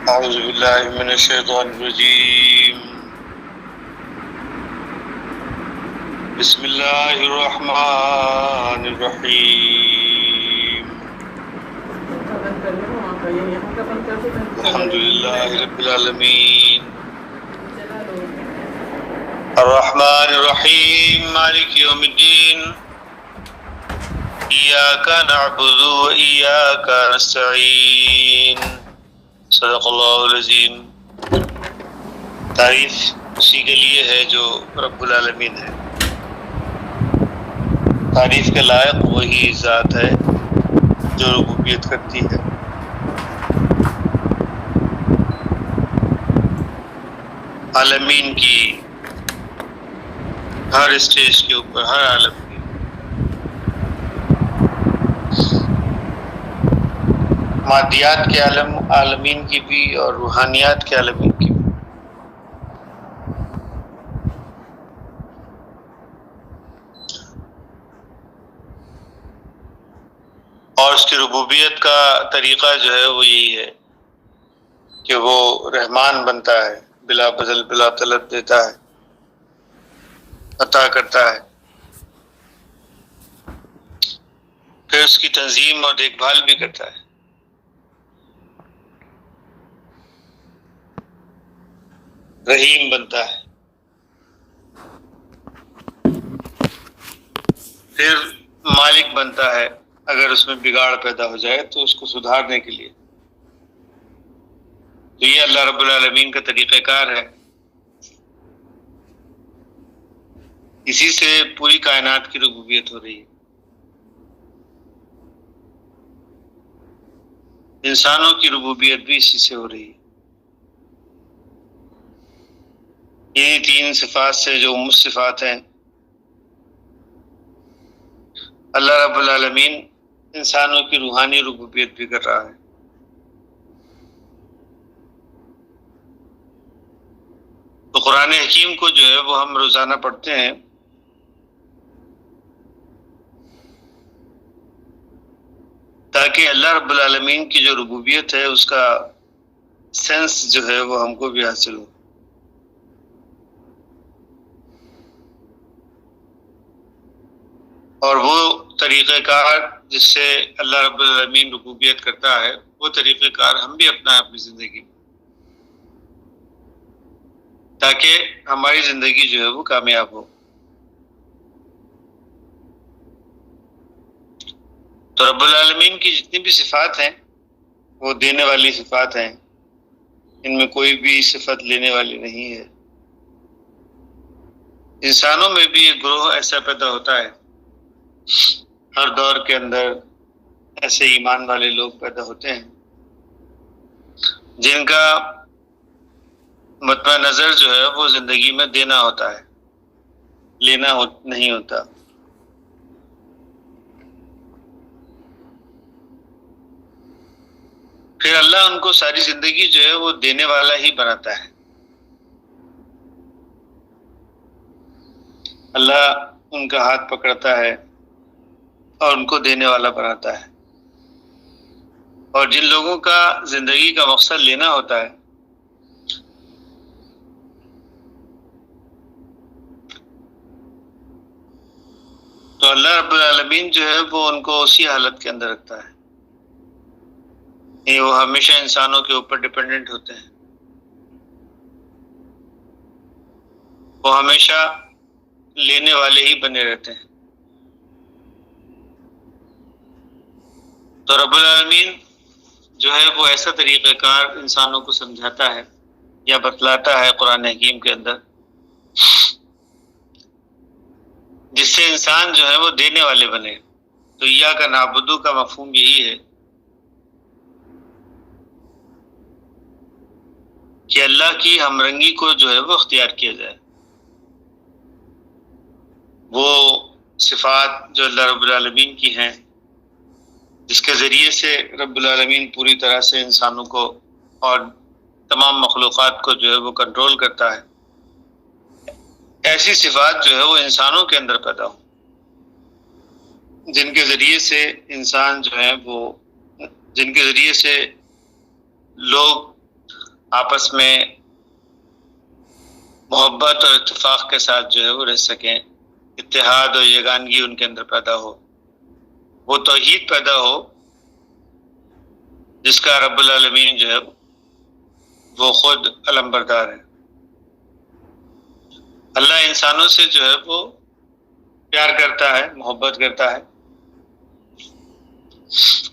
اعوذ باللہ من الشیطان الرجیم بسم اللہ الرحمن الرحیم الحمد للہ رب العالمین الرحمن الرحیم مالک یوم الدین ایاک نعبد و ایاک نستعین صدق اللہ العظیم۔ تعریف اسی کے لیے ہے جو رب العالمین ہے، تعریف کے لائق وہی ذات ہے جو ربوبیت کرتی ہے۔ عالمین کی ہر اسٹیج کے اوپر، ہر عالم کی مادیات کے عالمین کی بھی اور روحانیات کے عالمین کی بھی۔ اور اس کی ربوبیت کا طریقہ جو ہے وہ یہی ہے کہ وہ رحمان بنتا ہے، بلا بدل بلا طلب دیتا ہے، عطا کرتا ہے، پھر اس کی تنظیم اور دیکھ بھال بھی کرتا ہے۔ رحیم بنتا ہے، پھر مالک بنتا ہے اگر اس میں بگاڑ پیدا ہو جائے تو اس کو سدھارنے کے لیے۔ تو یہ اللہ رب العالمین کا طریقہ کار ہے، اسی سے پوری کائنات کی ربوبیت ہو رہی ہے۔ انسانوں کی ربوبیت بھی اسی سے ہو رہی ہے، انہی تین صفات سے جو صفات ہیں۔ اللہ رب العالمین انسانوں کی روحانی ربوبیت بھی کر رہا ہے۔ تو قرآن حکیم کو جو ہے وہ ہم روزانہ پڑھتے ہیں تاکہ اللہ رب العالمین کی جو ربوبیت ہے اس کا سینس جو ہے وہ ہم کو بھی حاصل ہو۔ اور وہ طریقہ کار جس سے اللہ رب العالمین ربوبیت کرتا ہے، وہ طریقہ کار ہم بھی اپنا اپنی زندگی میں، تاکہ ہماری زندگی جو ہے وہ کامیاب ہو۔ تو رب العالمین کی جتنی بھی صفات ہیں وہ دینے والی صفات ہیں، ان میں کوئی بھی صفت لینے والی نہیں ہے۔ انسانوں میں بھی ایک گروہ ایسا پیدا ہوتا ہے، ہر دور کے اندر ایسے ایمان والے لوگ پیدا ہوتے ہیں جن کا مطمع نظر جو ہے وہ زندگی میں دینا ہوتا ہے، لینا نہیں ہوتا۔ پھر اللہ ان کو ساری زندگی جو ہے وہ دینے والا ہی بناتا ہے۔ اللہ ان کا ہاتھ پکڑتا ہے اور ان کو دینے والا بناتا ہے۔ اور جن لوگوں کا زندگی کا مقصد لینا ہوتا ہے، تو اللہ رب العالمین جو ہے وہ ان کو اسی حالت کے اندر رکھتا ہے، وہ ہمیشہ انسانوں کے اوپر ڈیپینڈنٹ ہوتے ہیں، وہ ہمیشہ لینے والے ہی بنے رہتے ہیں۔ تو رب العالمین جو ہے وہ ایسا طریقہ کار انسانوں کو سمجھاتا ہے یا بتلاتا ہے قرآن حکیم کے اندر، جس سے انسان جو ہے وہ دینے والے بنے۔ تو ایاک نعبد کا مفہوم یہی ہے کہ اللہ کی ہمرنگی کو جو ہے وہ اختیار کیا جائے۔ وہ صفات جو اللہ رب العالمین کی ہیں، جس کے ذریعے سے رب العالمین پوری طرح سے انسانوں کو اور تمام مخلوقات کو جو ہے وہ کنٹرول کرتا ہے، ایسی صفات جو ہے وہ انسانوں کے اندر پیدا ہوں، جن کے ذریعے سے انسان جو ہے وہ، جن کے ذریعے سے لوگ آپس میں محبت اور اتفاق کے ساتھ جو ہے وہ رہ سکیں، اتحاد اور یگانگی ان کے اندر پیدا ہو، وہ توحید پیدا ہو جس کا رب العالمین جو ہے وہ خود علمبردار ہے۔ اللہ انسانوں سے جو ہے وہ پیار کرتا ہے، محبت کرتا ہے،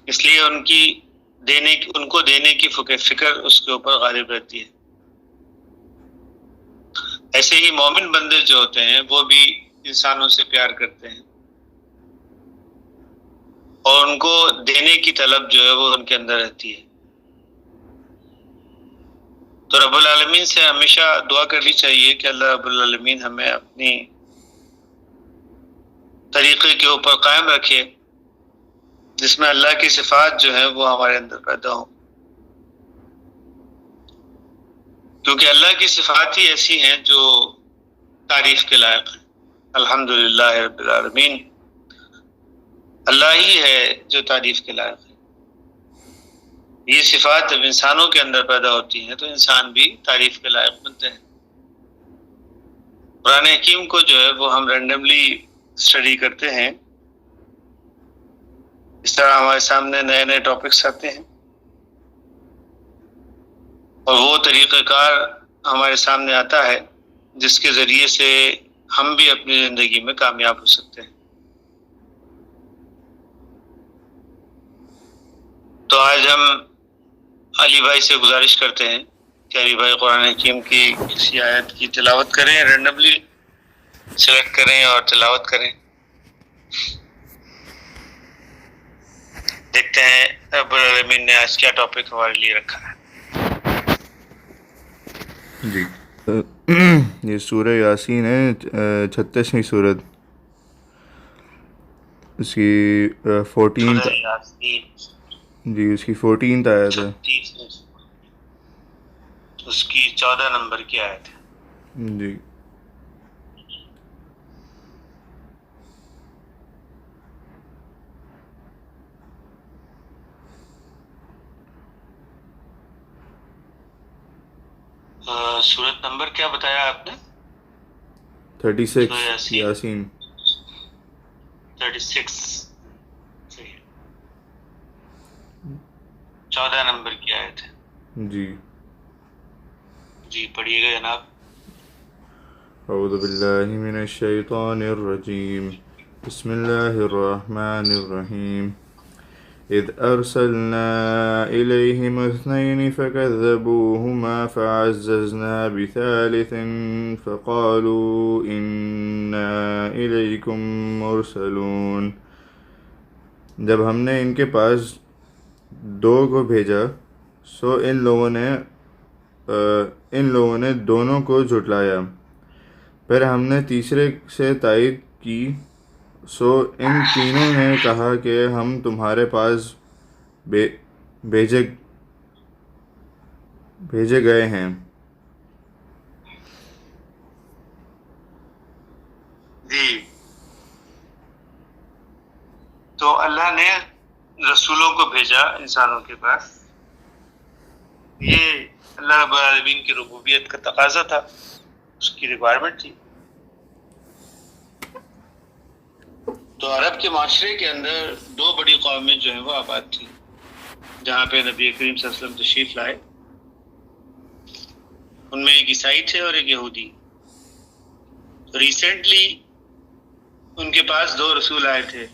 اس لیے ان کو دینے کی فکر اس کے اوپر غالب رہتی ہے۔ ایسے ہی مومن بندے جو ہوتے ہیں وہ بھی انسانوں سے پیار کرتے ہیں اور ان کو دینے کی طلب جو ہے وہ ان کے اندر رہتی ہے۔ تو رب العالمین سے ہمیشہ دعا کرنی چاہیے کہ اللہ رب العالمین ہمیں اپنی طریقے کے اوپر قائم رکھے جس میں اللہ کی صفات جو ہے وہ ہمارے اندر پیدا ہوں، کیونکہ اللہ کی صفات ہی ایسی ہیں جو تعریف کے لائق ہیں۔ الحمدللہ رب العالمین، اللہ ہی ہے جو تعریف کے لائق ہے۔ یہ صفات جب انسانوں کے اندر پیدا ہوتی ہیں تو انسان بھی تعریف کے لائق بنتے ہیں۔ قرآن حکیم کو جو ہے وہ ہم رینڈملی اسٹڈی کرتے ہیں، اس طرح ہمارے سامنے نئے نئے ٹاپکس آتے ہیں اور وہ طریقہ کار ہمارے سامنے آتا ہے جس کے ذریعے سے ہم بھی اپنی زندگی میں کامیاب ہو سکتے ہیں۔ تو آج ہم علی بھائی سے گزارش کرتے ہیں کہ علی بھائی قرآن حکیم کی کسی آیت کی تلاوت کریں، رینڈملی سلیکٹ کریں اور تلاوت کریں۔ دیکھتے ہیں رب العالمین نے آج کیا ٹاپک ہمارے لیے رکھا ہے۔ جی یہ سورہ یاسین ہے، 36ویں سورت، اس کی 14th، جی اس کی 14th آیت ہے، اس کی 14 نمبر کی آیت ہے۔ جی سورت نمبر کیا بتایا آپ نے؟ 36 یاسین 36، صحیح، 14 نمبر کی آیت ہے۔ جی جی پڑھیے گا جناب۔ اعوذ باللہ من الشیطان الرجیم، بسم اللہ الرحمن الرحیم۔ اذ ارسلنا الیہم اثنین فکذبوہما فعززنا بثالث فقالوا انا الیکم مرسلون۔ جب ہم نے ان کے پاس 2 کو بھیجا سو ان لوگوں نے دونوں کو جھٹلایا، پھر ہم نے تیسرے سے تائید کی سو ان تینوں نے کہا کہ ہم تمہارے پاس بھیجے گئے ہیں۔ جی تو اللہ نے رسولوں کو بھیجا انسانوں کے پاس، یہ اللہ رب العالمین کی ربوبیت کا تقاضا تھا، اس کی ریکوائرمنٹ تھی۔ تو عرب کے معاشرے کے اندر 2 بڑی قومیں جو ہیں وہ آباد تھیں جہاں پہ نبی کریم صلی اللہ علیہ وسلم تشریف لائے۔ ان میں ایک عیسائی تھے اور ایک یہودی۔ ریسنٹلی ان کے پاس 2 رسول آئے تھے۔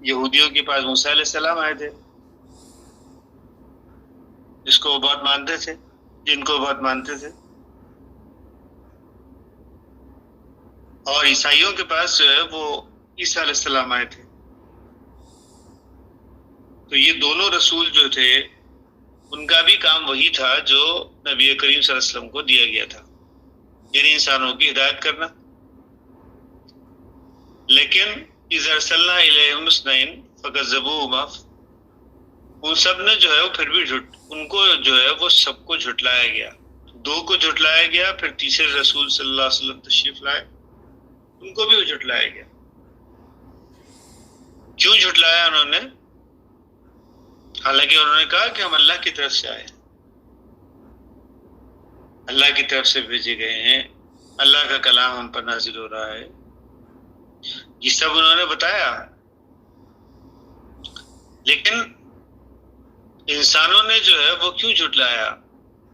یہودیوں کے پاس موسیٰ علیہ السلام آئے تھے جس کو وہ بہت مانتے تھے، جن کو بہت مانتے تھے، اور عیسائیوں کے پاس جو ہے وہ عیسیٰ علیہ السلام آئے تھے۔ تو یہ دونوں رسول جو تھے ان کا بھی کام وہی تھا جو نبی کریم صلی اللہ علیہ وسلم کو دیا گیا تھا، یعنی انسانوں کی ہدایت کرنا۔ لیکن اذ ارسلنا الیہم اثنین فکذبوہما، ان سب نے جو ہے وہ پھر بھی ان کو جو ہے وہ سب کو جھٹلایا گیا، 2 کو جھٹلایا گیا، پھر تیسرے رسول صلی اللہ علیہ وسلم تشریف لائے، ان کو بھی وہ جھٹلایا گیا۔ کیوں جھٹلایا انہوں نے؟ حالانکہ انہوں نے کہا کہ ہم اللہ کی طرف سے آئے ہیں۔ اللہ کی طرف سے بھیجے گئے ہیں، اللہ کا کلام ہم پر نازل ہو رہا ہے، یہ سب انہوں نے بتایا. لیکن انسانوں نے جو ہے وہ کیوں جھٹلایا،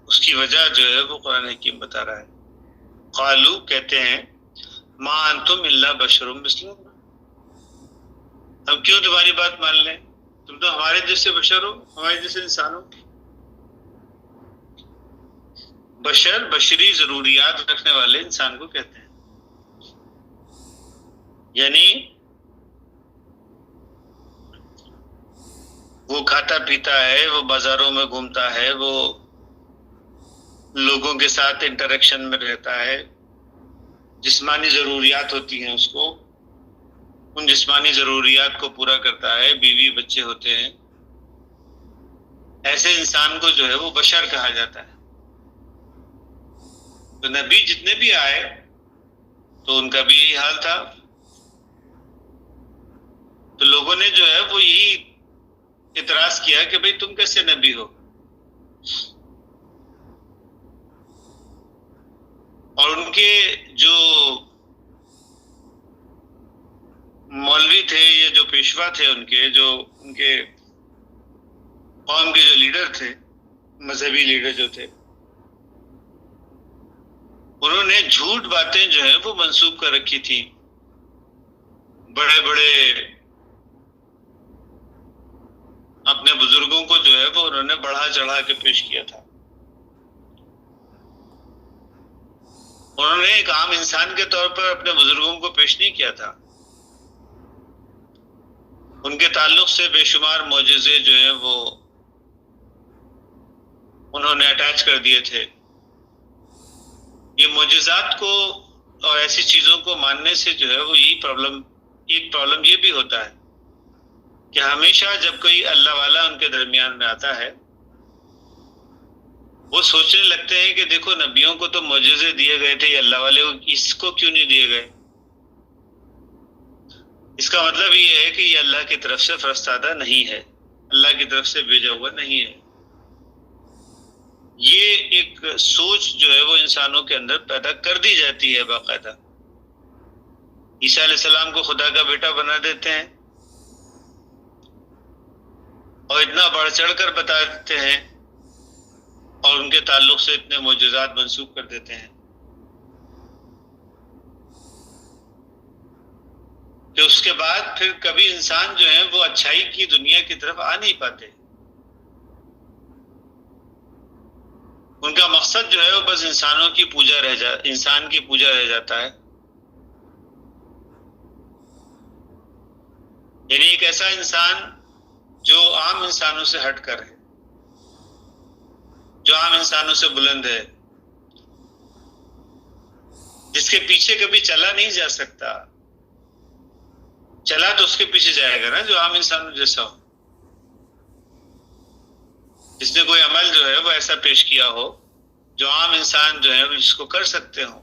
اس کی وجہ جو ہے وہ قرآن حکیم بتا رہا ہے. قالو کہتے ہیں ما انتم الا بشر مثلنا، ہم کیوں تمہاری بات مان لیں، تم تو ہمارے جیسے بشر ہو، ہمارے جیسے انسان ہو. بشر بشری ضروریات رکھنے والے انسان کو کہتے ہیں. یعنی وہ کھاتا پیتا ہے، وہ بازاروں میں گھومتا ہے، وہ لوگوں کے ساتھ انٹریکشن میں رہتا ہے، جسمانی ضروریات ہوتی ہیں اس کو، ان جسمانی ضروریات کو پورا کرتا ہے، بیوی بچے ہوتے ہیں. ایسے انسان کو جو ہے وہ بشر کہا جاتا ہے. تو نبی جتنے بھی آئے تو ان کا بھی یہی حال تھا. تو لوگوں نے جو ہے وہ یہی اعتراض کیا کہ بھئی تم کیسے نبی ہو. اور ان کے جو مولوی تھے یا جو پیشوا تھے، ان کے قوم کے جو لیڈر تھے، مذہبی لیڈر جو تھے، انہوں نے جھوٹ باتیں جو ہیں وہ منسوب کر رکھی تھی. بڑے بڑے اپنے بزرگوں کو جو ہے وہ انہوں نے بڑھا چڑھا کے پیش کیا تھا. انہوں نے ایک عام انسان کے طور پر اپنے بزرگوں کو پیش نہیں کیا تھا. ان کے تعلق سے بے شمار معجزے جو ہیں وہ انہوں نے اٹیچ کر دیے تھے. یہ معجزات کو اور ایسی چیزوں کو ماننے سے جو ہے وہ ایک پرابلم یہ بھی ہوتا ہے کہ ہمیشہ جب کوئی اللہ والا ان کے درمیان میں آتا ہے، وہ سوچنے لگتے ہیں کہ دیکھو نبیوں کو تو معجزے دیے گئے تھے، یہ اللہ والے اس کو کیوں نہیں دیے گئے. اس کا مطلب یہ ہے کہ یہ اللہ کی طرف سے فرستادہ نہیں ہے، اللہ کی طرف سے بھیجا ہوا نہیں ہے. یہ ایک سوچ جو ہے وہ انسانوں کے اندر پیدا کر دی جاتی ہے باقاعدہ. عیسیٰ علیہ السلام کو خدا کا بیٹا بنا دیتے ہیں اور اتنا بڑھ چڑھ کر بتا دیتے ہیں اور ان کے تعلق سے اتنے معجزات منسوب کر دیتے ہیں کہ اس کے بعد پھر کبھی انسان جو ہے وہ اچھائی کی دنیا کی طرف آ نہیں پاتے. ان کا مقصد جو ہے وہ بس انسان کی پوجا رہ جاتا ہے. یعنی ایک ایسا انسان جو عام انسانوں سے ہٹ کر ہے، جو عام انسانوں سے بلند ہے، جس کے پیچھے کبھی چلا نہیں جا سکتا. چلا تو اس کے پیچھے جائے گا نا جو عام انسانوں جیسا ہو، جس نے کوئی عمل جو ہے وہ ایسا پیش کیا ہو جو عام انسان جو ہے اس کو کر سکتے ہوں.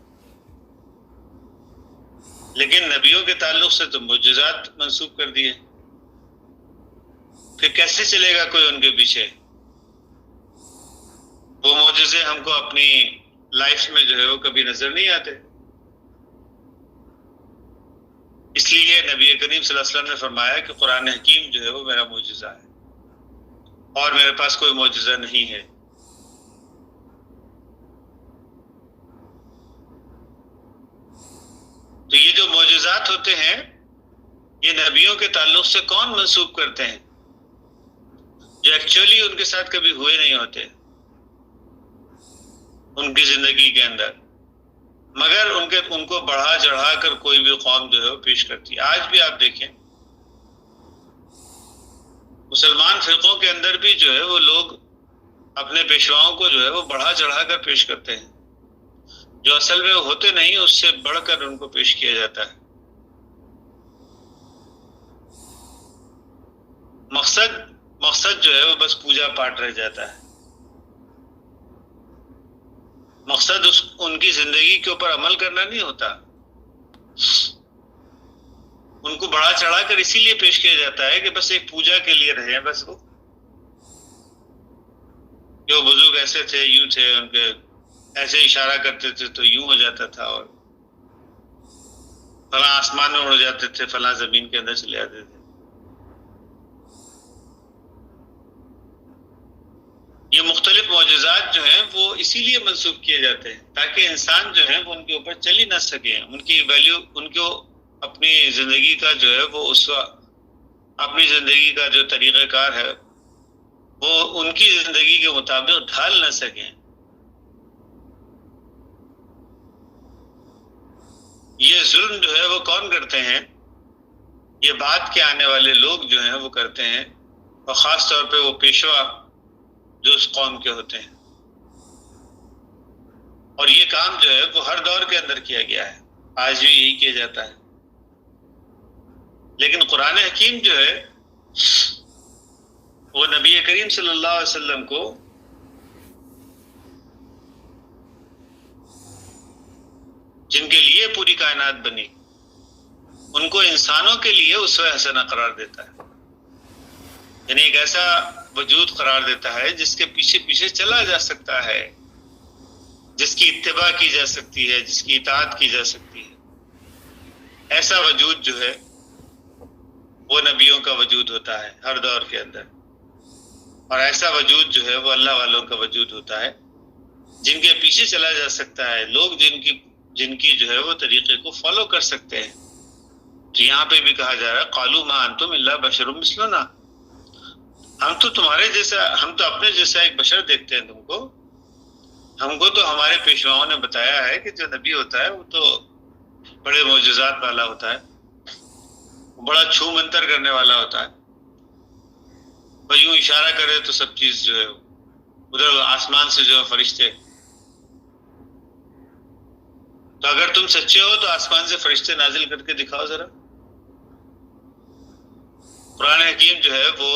لیکن نبیوں کے تعلق سے تو معجزات منسوب کر دیے. پھر کیسے چلے گا کوئی ان کے پیچھے؟ وہ معجزے ہم کو اپنی لائف میں جو ہے وہ کبھی نظر نہیں آتے. اس لیے نبی کریم صلی اللہ علیہ وسلم نے فرمایا کہ قرآن حکیم جو ہے وہ میرا معجزہ ہے اور میرے پاس کوئی معجزہ نہیں ہے. تو یہ جو معجزات ہوتے ہیں یہ نبیوں کے تعلق سے کون منسوب کرتے ہیں؟ جو ایکچولی ان کے ساتھ کبھی ہوئے نہیں ہوتے ان کی زندگی کے اندر، مگر ان کو بڑھا چڑھا کر کوئی بھی قوم جو ہے وہ پیش کرتی ہے. آج بھی آپ دیکھیں مسلمان فرقوں کے اندر بھی جو ہے وہ لوگ اپنے پیشواؤں کو جو ہے وہ بڑھا چڑھا کر پیش کرتے ہیں، جو اصل میں ہوتے نہیں اس سے بڑھ کر ان کو پیش کیا جاتا ہے. مقصد جو ہے وہ بس پوجا پاٹ رہ جاتا ہے. مقصد ان کی زندگی کے اوپر عمل کرنا نہیں ہوتا. ان کو بڑھا چڑھا کر اسی لیے پیش کیا جاتا ہے کہ بس ایک پوجا کے لیے رہے. بس وہ جو بزرگ ایسے تھے، یوں تھے، ان کے ایسے اشارہ کرتے تھے تو یوں ہو جاتا تھا، اور فلاں آسمان میں اڑ جاتے تھے، فلاں زمین کے اندر چلے جاتے تھے۔ یہ مختلف معجزات جو ہیں وہ اسی لیے منسوخ کیے جاتے ہیں تاکہ انسان جو ہے وہ ان کے اوپر چل ہی نہ سکے، ان کی ویلیو، ان کو اپنی زندگی کا جو ہے وہ اپنی زندگی کا جو طریقہ کار ہے وہ ان کی زندگی کے مطابق ڈھال نہ سکیں۔ یہ ظلم جو ہے وہ کون کرتے ہیں؟ یہ بعد کے آنے والے لوگ جو ہیں وہ کرتے ہیں، اور خاص طور پہ وہ پیشوا جو اس قوم کے ہوتے ہیں۔ اور یہ کام جو ہے وہ ہر دور کے اندر کیا گیا ہے، آج بھی یہی کیا جاتا ہے۔ لیکن قرآن حکیم جو ہے وہ نبی کریم صلی اللہ علیہ وسلم کو جن کے لیے پوری کائنات بنی، ان کو انسانوں کے لیے اسوہ حسنہ قرار دیتا ہے، یعنی ایک ایسا وجود قرار دیتا ہے جس کے پیچھے پیچھے چلا جا سکتا ہے، جس کی اتباع کی جا سکتی ہے، جس کی اطاعت کی جا سکتی ہے۔ ایسا وجود جو ہے وہ نبیوں کا وجود ہوتا ہے ہر دور کے اندر، اور ایسا وجود جو ہے وہ اللہ والوں کا وجود ہوتا ہے جن کے پیچھے چلا جا سکتا ہے، لوگ جن کی جو ہے وہ طریقے کو فالو کر سکتے ہیں۔ تو یہاں پہ بھی کہا جا رہا ہے قالوا ما انتم الا بشر مثلنا، ہم تو تمہارے جیسا، ہم تو اپنے جیسا ایک بشر دیکھتے ہیں تم کو، ہم کو تو ہمارے پیشواؤں نے بتایا ہے کہ جو نبی ہوتا ہے وہ تو بڑے معجزات والا ہوتا ہے، بڑا چھو منتر کرنے والا ہوتا ہے، وہ یوں اشارہ کرے تو سب چیز جو ہے ادھر آسمان سے جو ہے فرشتے، تو اگر تم سچے ہو تو آسمان سے فرشتے نازل کر کے دکھاؤ ذرا۔ قرآن حکیم جو ہے وہ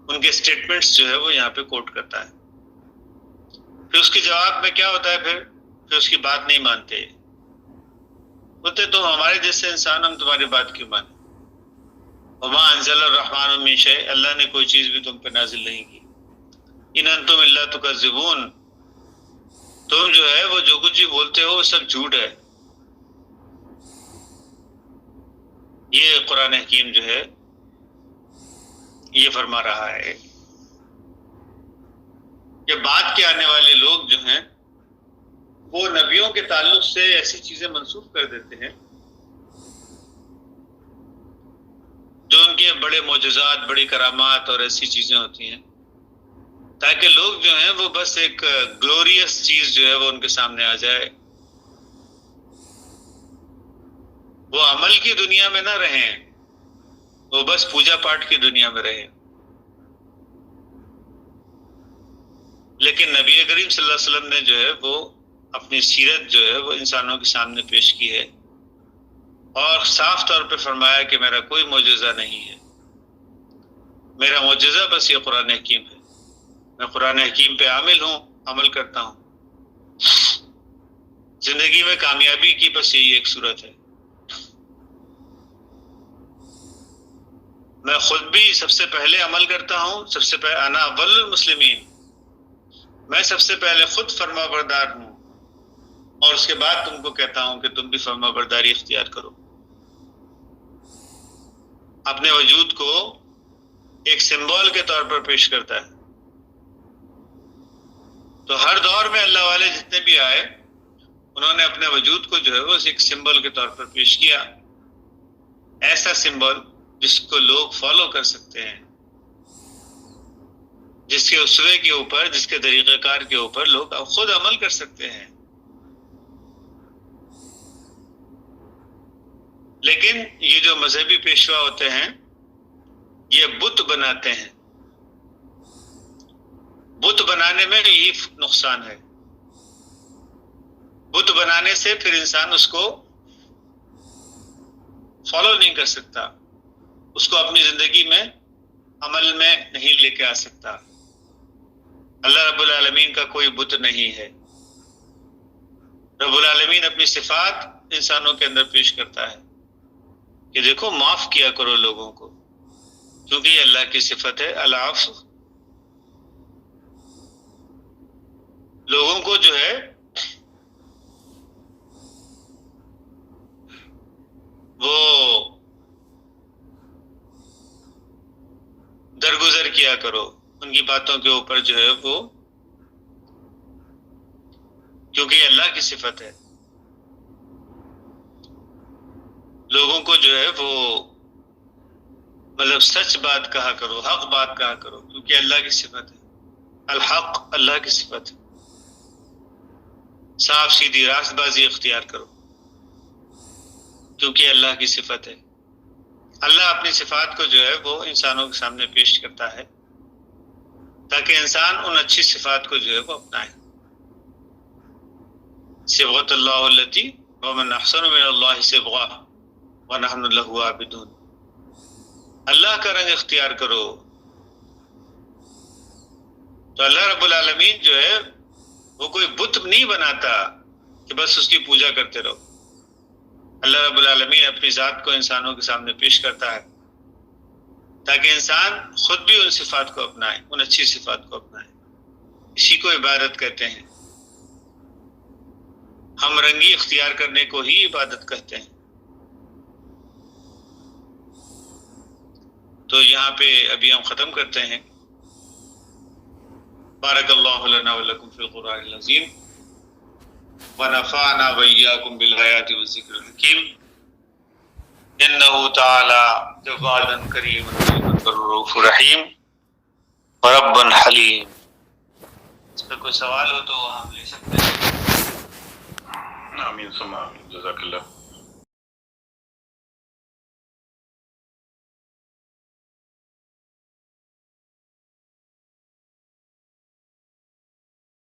ان کے سٹیٹمنٹس جو ہے وہ یہاں پہ کوٹ کرتا ہے۔ پھر اس کے جواب میں کیا ہوتا ہے؟ پھر اس کی بات نہیں مانتے، بولتے تم ہمارے جیسے انسان، ہم تمہاری بات کیوں مانیں؟ وما انزل الرحمن من شیء، اللہ نے کوئی چیز بھی تم پہ نازل نہیں کی۔ ان انتم الا تکذبون، تم جو ہے وہ جو کچھ بھی بولتے ہو وہ سب جھوٹ ہے۔ یہ قرآن حکیم جو ہے یہ فرما رہا ہے کہ بعد کے آنے والے لوگ جو ہیں وہ نبیوں کے تعلق سے ایسی چیزیں منسوخ کر دیتے ہیں جو ان کے بڑے معجزات، بڑی کرامات اور ایسی چیزیں ہوتی ہیں، تاکہ لوگ جو ہیں وہ بس ایک گلوریس چیز جو ہے وہ ان کے سامنے آ جائے، وہ عمل کی دنیا میں نہ رہیں، وہ بس پوجا پاٹ کی دنیا میں رہیں۔ لیکن نبی کریم صلی اللہ علیہ وسلم نے جو ہے وہ اپنی سیرت جو ہے وہ انسانوں کے سامنے پیش کی ہے، اور صاف طور پہ فرمایا کہ میرا کوئی معجزہ نہیں ہے، میرا معجزہ بس یہ قرآن حکیم ہے، میں قرآن حکیم پہ عامل ہوں، عمل کرتا ہوں۔ زندگی میں کامیابی کی بس یہی ایک صورت ہے، میں خود بھی سب سے پہلے عمل کرتا ہوں، سب سے پہلے انا اول المسلمین، میں سب سے پہلے خود فرما بردار ہوں، اور اس کے بعد تم کو کہتا ہوں کہ تم بھی فرما برداری اختیار کرو۔ اپنے وجود کو ایک سمبول کے طور پر پیش کرتا ہے۔ تو ہر دور میں اللہ والے جتنے بھی آئے انہوں نے اپنے وجود کو جو ہے وہ ایک سمبل کے طور پر پیش کیا، ایسا سمبل جس کو لوگ فالو کر سکتے ہیں، جس کے اسوے کے اوپر، جس کے طریقہ کار کے اوپر لوگ خود عمل کر سکتے ہیں۔ لیکن یہ جو مذہبی پیشوا ہوتے ہیں یہ بت بناتے ہیں، بت بنانے میں یہی نقصان ہے، بت بنانے سے پھر انسان اس کو فالو نہیں کر سکتا، اس کو اپنی زندگی میں عمل میں نہیں لے کے آ سکتا۔ اللہ رب العالمین کا کوئی بت نہیں ہے، رب العالمین اپنی صفات انسانوں کے اندر پیش کرتا ہے کہ دیکھو معاف کیا کرو لوگوں کو، کیونکہ یہ اللہ کی صفت ہے العفو۔ لوگوں کو جو ہے وہ درگزر کیا کرو ان کی باتوں کے اوپر جو ہے وہ، کیونکہ یہ اللہ کی صفت ہے. لوگوں کو جو ہے وہ مطلب سچ بات کہا کرو، حق بات کہا کرو، کیونکہ اللہ کی صفت ہے. الحق اللہ کی صفت ہے. صاف سیدھی راست بازی اختیار کرو کیونکہ اللہ کی صفت ہے. اللہ اپنی صفات کو جو ہے وہ انسانوں کے سامنے پیش کرتا ہے تاکہ انسان ان اچھی صفات کو جو ہے وہ اپنائے. صبغۃ اللہ التی ومن احسن من اللہ صبغہ ونحن له عابدون. اللہ کا رنگ اختیار کرو. تو اللہ رب العالمین جو ہے وہ کوئی بت نہیں بناتا کہ بس اس کی پوجا کرتے رہو. اللہ رب العالمین اپنی ذات کو انسانوں کے سامنے پیش کرتا ہے تاکہ انسان خود بھی ان صفات کو اپنائے، ان اچھی صفات کو اپنائے. اسی کو عبادت کہتے ہیں. ہم رنگی اختیار کرنے کو ہی عبادت کہتے ہیں. تو یہاں پہ ابھی ہم ختم کرتے ہیں. بارک اللہ لنا ولکم فی القرآن العظیم ونفعنا وإياكم بالآيات والذکر الحکیم انہ تعالی جوادا کریما رؤوف رحیم وربا حلیم. اس پہ کوئی سوال ہو تو ہم لے سکتے ہیں. آمین ثم آمین. جزاک اللہ.